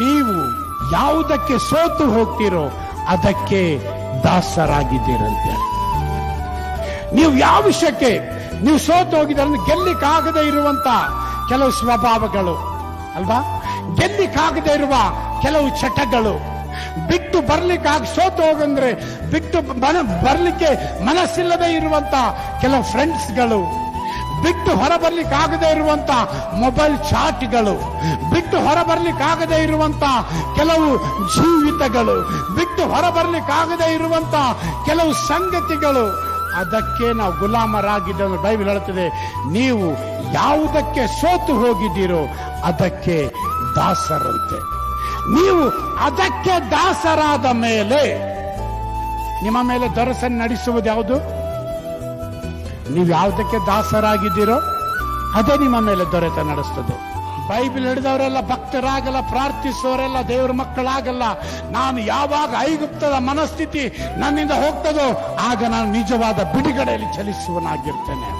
ನೀವು ಯಾವುದಕ್ಕೆ ಸೋತು ಹೋಗ್ತೀರೋ ಅದಕ್ಕೆ ದಾಸರಾಗಿದ್ದೀರಂತೆ. ನೀವು ಯಾವ ವಿಷಯಕ್ಕೆ ನೀವು ಸೋತು ಹೋಗಿದ್ರೆ ಗೆಲ್ಲಿಕ್ಕಾಗದೇ ಇರುವಂತ ಕೆಲವು ಸ್ವಭಾವಗಳು ಅಲ್ವಾ, ಗೆಲ್ಲಿಕ್ಕಾಗದೇ ಇರುವ ಕೆಲವು ಚಟಗಳು, ಬಿಟ್ಟು ಬರ್ಲಿಕ್ಕಾಗಿ ಸೋತು ಹೋಗಂದ್ರೆ ಬಿಟ್ಟು ಬರ್ಲಿಕ್ಕೆ ಮನಸ್ಸಿಲ್ಲದೆ ಇರುವಂತ ಕೆಲವು ಫ್ರೆಂಡ್ಸ್ಗಳು, ಬಿಟ್ಟು ಹೊರಬರ್ಲಿಕ್ಕಾಗದೇ ಇರುವಂತ ಮೊಬೈಲ್ ಚಾಟ್ಗಳು, ಬಿಟ್ಟು ಹೊರಬರ್ಲಿಕ್ಕಾಗದೇ ಇರುವಂತ ಕೆಲವು ಜೀವಿತಗಳು, ಬಿಟ್ಟು ಹೊರಬರ್ಲಿಕ್ಕಾಗದೇ ಇರುವಂತ ಕೆಲವು ಸಂಗತಿಗಳು, ಅದಕ್ಕೆ ನಾವು ಗುಲಾಮರಾಗಿದ್ದ ಬೈಬಲ್ ಹೇಳುತ್ತದೆ. ನೀವು ಯಾವುದಕ್ಕೆ ಸೋತು ಹೋಗಿದ್ದೀರೋ ಅದಕ್ಕೆ ದಾಸರಂತೆ. ನೀವು ಅದಕ್ಕೆ ದಾಸರಾದ ಮೇಲೆ ನಿಮ್ಮ ಮೇಲೆ ದೊರಸನ್ನು ನಡೆಸುವುದು ಯಾವುದು? ನೀವು ಯಾವುದಕ್ಕೆ ದಾಸರಾಗಿದ್ದೀರೋ ಅದೇ ನಿಮ್ಮ ಮೇಲೆ ದೊರೆತ ನಡೆಸ್ತದೆ. ಬೈಬಲ್ ಹಿಡಿದವರೆಲ್ಲ ಭಕ್ತರಾಗಲ್ಲ, ಪ್ರಾರ್ಥಿಸುವವರೆಲ್ಲ ದೇವರ ಮಕ್ಕಳಾಗಲ್ಲ. ನಾನು ಯಾವಾಗ ಐಗುಪ್ತದ ಮನಸ್ಥಿತಿ ನನ್ನಿಂದ ಹೋಗ್ತದೋ ಆಗ ನಾನು ನಿಜವಾದ ಬಿಡುಗಡೆಯಲ್ಲಿ ಚಲಿಸುವನಾಗಿರ್ತೇನೆ.